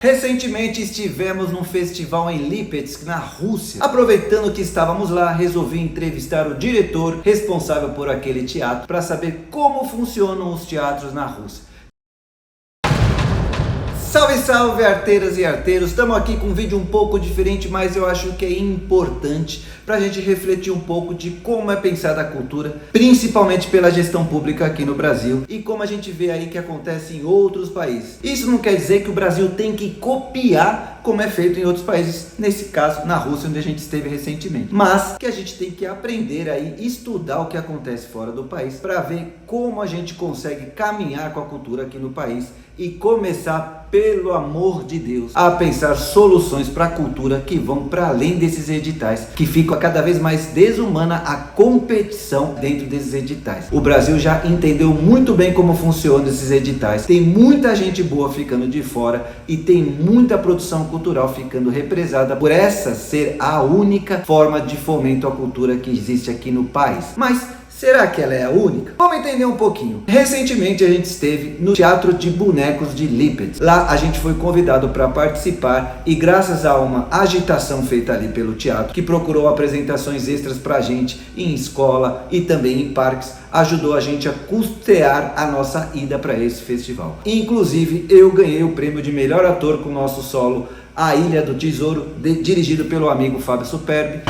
Recentemente estivemos num festival em Lipetsk, na Rússia. Aproveitando que estávamos lá, resolvi entrevistar o diretor responsável por aquele teatro para saber como funcionam os teatros na Rússia. Salve, salve, arteiras e arteiros! Estamos aqui com um vídeo um pouco diferente, mas eu acho que é importante para a gente refletir um pouco de como é pensada a cultura, principalmente pela gestão pública aqui no Brasil e como a gente vê aí que acontece em outros países. Isso não quer dizer que o Brasil tem que copiar como é feito em outros países, nesse caso na Rússia, onde a gente esteve recentemente, mas que a gente tem que aprender aí, estudar o que acontece fora do país para ver como a gente consegue caminhar com a cultura aqui no país e começar, pelo amor de Deus, a pensar soluções para a cultura que vão para além desses editais, que ficam cada vez mais desumana a competição dentro desses editais. O Brasil já entendeu muito bem como funcionam esses editais, tem muita gente boa ficando de fora e tem muita produção cultural ficando represada por essa ser a única forma de fomento à cultura que existe aqui no país. Mas será que ela é a única? Vamos entender um pouquinho. Recentemente a gente esteve no Teatro de Bonecos de Lipetsk. Lá a gente foi convidado para participar e graças a uma agitação feita ali pelo teatro, que procurou apresentações extras para a gente em escola e também em parques, ajudou a gente a custear a nossa ida para esse festival. Inclusive eu ganhei o prêmio de melhor ator com o nosso solo A Ilha do Tesouro, dirigido pelo amigo Fábio Superbi.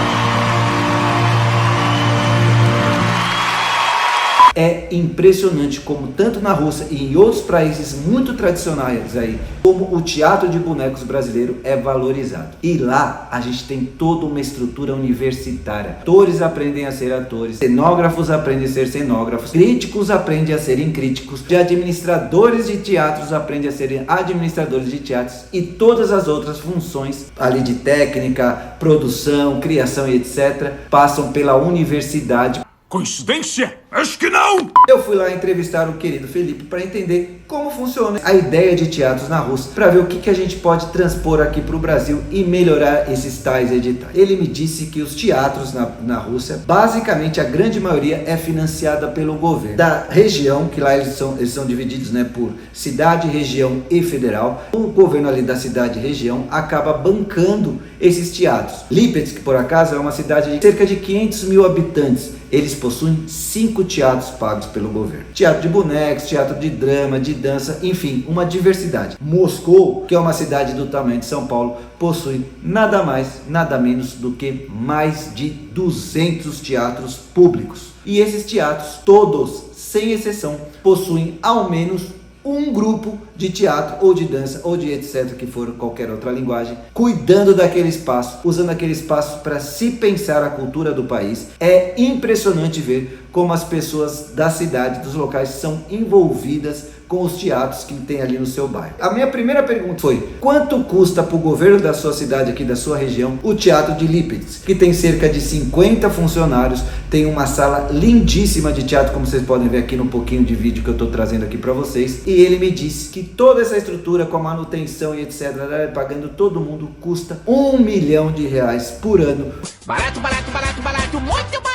É impressionante como tanto na Rússia e em outros países muito tradicionais aí, como o teatro de bonecos brasileiro é valorizado. E lá a gente tem toda uma estrutura universitária. Atores aprendem a ser atores, cenógrafos aprendem a ser cenógrafos, críticos aprendem a serem críticos, de administradores de teatros aprendem a serem administradores de teatros e todas as outras funções ali de técnica, produção, criação e etc. passam pela universidade. Coincidência? Acho que não! Eu fui lá entrevistar o querido Felipe para entender como funciona a ideia de teatros na Rússia, para ver o que a gente pode transpor aqui para o Brasil e melhorar esses tais editais. Ele me disse que os teatros na Rússia, basicamente a grande maioria é financiada pelo governo da região, que lá eles são divididos, né, por cidade, região e federal. O governo ali da cidade e região acaba bancando esses teatros. Lipetsk, por acaso, é uma cidade de cerca de 500 mil habitantes. Eles possuem 5 teatros pagos pelo governo. Teatro de bonecos, teatro de drama, de dança, enfim, uma diversidade. Moscou, que é uma cidade do tamanho de São Paulo, possui nada mais, nada menos do que mais de 200 teatros públicos. E esses teatros, todos, sem exceção, possuem ao menos um grupo de teatro ou de dança ou de etc, que for qualquer outra linguagem, cuidando daquele espaço, usando aquele espaço para se pensar a cultura do país. É impressionante ver como as pessoas da cidade, dos locais, são envolvidas com os teatros que tem ali no seu bairro. A minha primeira pergunta foi: quanto custa para o governo da sua cidade aqui, da sua região, o Teatro de Lipetsk, que tem cerca de 50 funcionários, tem uma sala lindíssima de teatro, como vocês podem ver aqui no pouquinho de vídeo que eu estou trazendo aqui para vocês, e ele me disse que toda essa estrutura com a manutenção e etc, pagando todo mundo, custa R$1 milhão por ano. Barato, barato, barato, barato, muito barato!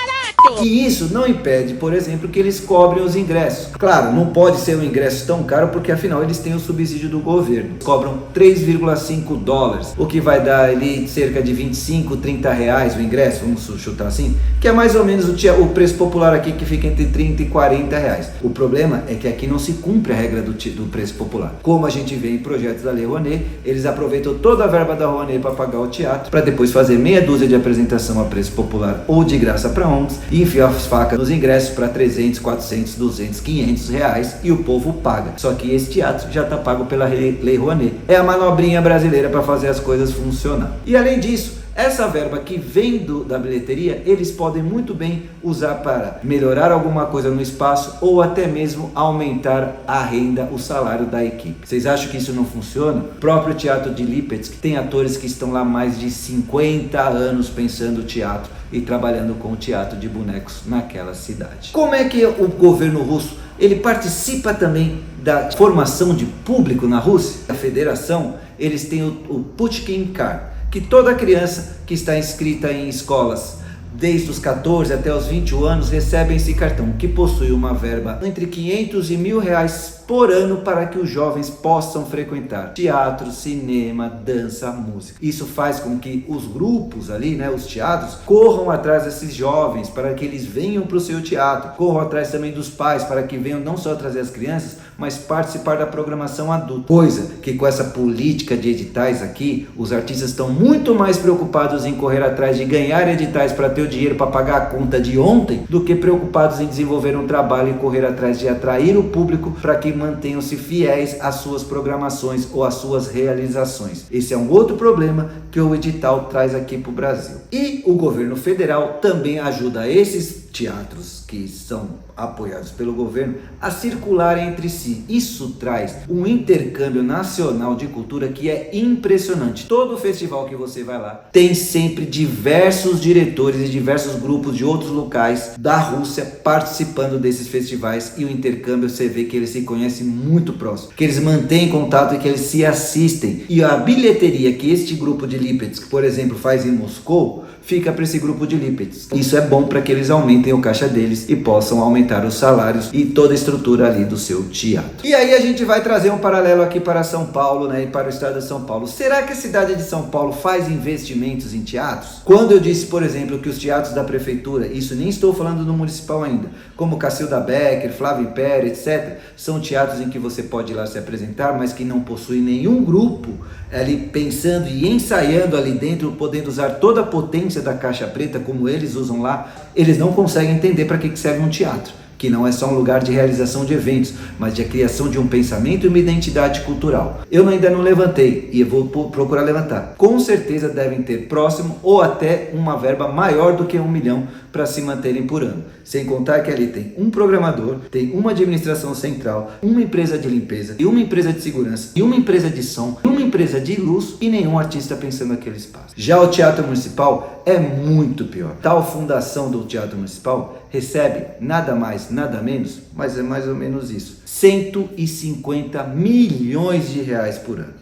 E isso não impede, por exemplo, que eles cobrem os ingressos. Claro, não pode ser um ingresso tão caro, porque afinal eles têm o subsídio do governo. Cobram $3,5, o que vai dar ali cerca de 25, 30 reais o ingresso, vamos chutar assim, que é mais ou menos o preço popular aqui, que fica entre 30 e 40 reais. O problema é que aqui não se cumpre a regra do preço popular. Como a gente vê em projetos da Lei Rouanet, eles aproveitam toda a verba da Rouanet para pagar o teatro, para depois fazer meia dúzia de apresentação a preço popular ou de graça para ONGs, e enfiar as facas nos ingressos para 300, 400, 200, 500 reais e o povo paga. Só que esse teatro já está pago pela Lei Rouanet. É a manobrinha brasileira para fazer as coisas funcionar. E além disso, essa verba que vem da bilheteria, eles podem muito bem usar para melhorar alguma coisa no espaço ou até mesmo aumentar a renda, o salário da equipe. Vocês acham que isso não funciona? O próprio Teatro de Lipetsk tem atores que estão lá há mais de 50 anos pensando teatro e trabalhando com o teatro de bonecos naquela cidade. Como é que o governo russo ele participa também da formação de público na Rússia? A federação, eles têm o Pushkin Card, que toda criança que está inscrita em escolas desde os 14 até os 21 anos recebem esse cartão, que possui uma verba entre 500 e R$1.000 por ano para que os jovens possam frequentar teatro, cinema, dança, música. Isso faz com que os grupos ali, né, os teatros, corram atrás desses jovens para que eles venham para o seu teatro, corram atrás também dos pais para que venham não só trazer as crianças, mas participar da programação adulta. Coisa que com essa política de editais aqui, os artistas estão muito mais preocupados em correr atrás de ganhar editais para ter o dinheiro para pagar a conta de ontem, do que preocupados em desenvolver um trabalho e correr atrás de atrair o público para que mantenham-se fiéis às suas programações ou às suas realizações. Esse é um outro problema que o edital traz aqui para o Brasil. E o governo federal também ajuda esses teatros que são apoiados pelo governo a circularem entre si. Isso traz um intercâmbio nacional de cultura que é impressionante. Todo festival que você vai lá tem sempre diversos diretores e diversos grupos de outros locais da Rússia participando desses festivais, e o intercâmbio você vê que eles se conhecem muito próximo, que eles mantêm contato e que eles se assistem. E a bilheteria que este grupo de Lipetsk, por exemplo, faz em Moscou, fica para esse grupo de Lipetsk. Isso é bom para que eles aumentem o caixa deles e possam aumentar os salários e toda a estrutura ali do seu teatro. E aí a gente vai trazer um paralelo aqui para São Paulo, né, e para o estado de São Paulo. Será que a cidade de São Paulo faz investimentos em teatros? Quando eu disse, por exemplo, que os teatros da prefeitura, isso nem estou falando do municipal ainda, como Cacilda Becker, Flávio Império, etc., são teatros em que você pode ir lá se apresentar, mas que não possui nenhum grupo ali pensando e ensaiando ali dentro, podendo usar toda a potência da caixa preta como eles usam lá. Eles não conseguem entender para que serve um teatro, que não é só um lugar de realização de eventos, mas de criação de um pensamento e uma identidade cultural. Eu ainda não levantei e eu vou procurar levantar. Com certeza devem ter próximo ou até uma verba maior do que 1 milhão para se manterem por ano. Sem contar que ali tem um programador, tem uma administração central, uma empresa de limpeza, e uma empresa de segurança, e uma empresa de som, e uma empresa de luz, e nenhum artista pensando naquele espaço. Já o Teatro Municipal é muito pior. Tal fundação do Teatro Municipal recebe nada mais, nada menos, mas é mais ou menos isso, 150 milhões de reais por ano.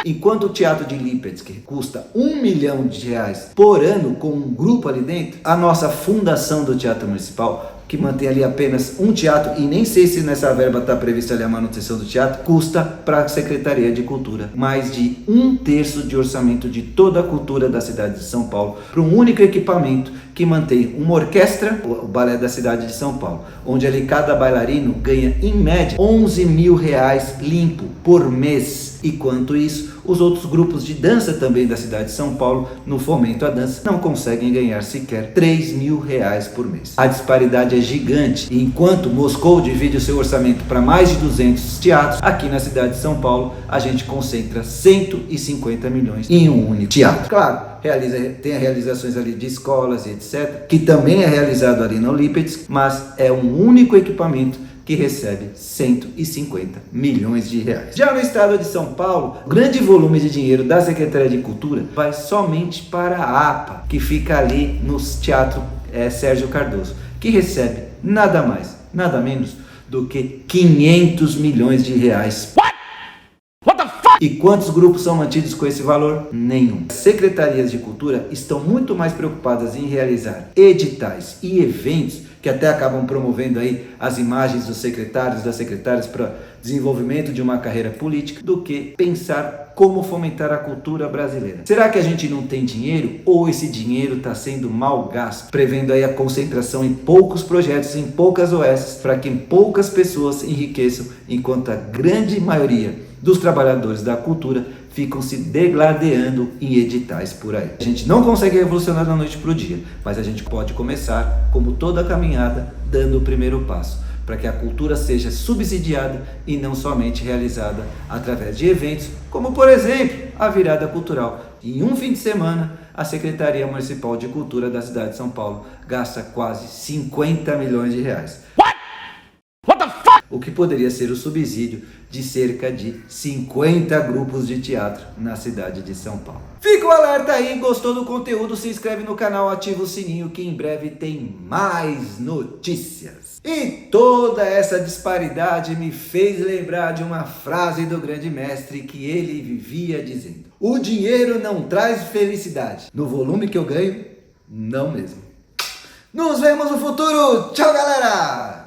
Enquanto o teatro de Lipetsk custa 1 milhão de reais por ano com um grupo ali dentro, a nossa fundação do Teatro Municipal, que mantém ali apenas um teatro, e nem sei se nessa verba está prevista ali a manutenção do teatro, custa para a Secretaria de Cultura mais de 1/3 de orçamento de toda a cultura da cidade de São Paulo, para um único equipamento que mantém uma orquestra, o balé da cidade de São Paulo, onde ali cada bailarino ganha em média 11 mil reais limpo por mês. E quanto isso, os outros grupos de dança também da cidade de São Paulo, no fomento à dança, não conseguem ganhar sequer 3 mil reais por mês. A disparidade é gigante, e enquanto Moscou divide o seu orçamento para mais de 200 teatros, aqui na cidade de São Paulo a gente concentra 150 milhões em um único teatro. Claro, tem realizações ali de escolas e etc, que também é realizado ali no Lipetsk, mas é um único equipamento que recebe 150 milhões de reais. Já no estado de São Paulo, o grande volume de dinheiro da Secretaria de Cultura vai somente para a APA, que fica ali no Teatro Sérgio Cardoso, que recebe nada mais, nada menos do que 500 milhões de reais. E quantos grupos são mantidos com esse valor? Nenhum. As secretarias de cultura estão muito mais preocupadas em realizar editais e eventos, que até acabam promovendo aí as imagens dos secretários, das secretárias para desenvolvimento de uma carreira política, do que pensar como fomentar a cultura brasileira. Será que a gente não tem dinheiro, ou esse dinheiro está sendo mal gasto, prevendo aí a concentração em poucos projetos, em poucas OS, para que poucas pessoas enriqueçam, enquanto a grande maioria dos trabalhadores da cultura ficam se degladeando em editais por aí. A gente não consegue revolucionar da noite para o dia, mas a gente pode começar, como toda caminhada, dando o primeiro passo, para que a cultura seja subsidiada e não somente realizada através de eventos, como por exemplo, a virada cultural. Em um fim de semana, a Secretaria Municipal de Cultura da cidade de São Paulo gasta quase 50 milhões de reais. O que poderia ser o subsídio de cerca de 50 grupos de teatro na cidade de São Paulo. Fica o alerta aí, gostou do conteúdo? Se inscreve no canal, ativa o sininho que em breve tem mais notícias. E toda essa disparidade me fez lembrar de uma frase do grande mestre que ele vivia dizendo: o dinheiro não traz felicidade. No volume que eu ganho, não mesmo. Nos vemos no futuro. Tchau, galera!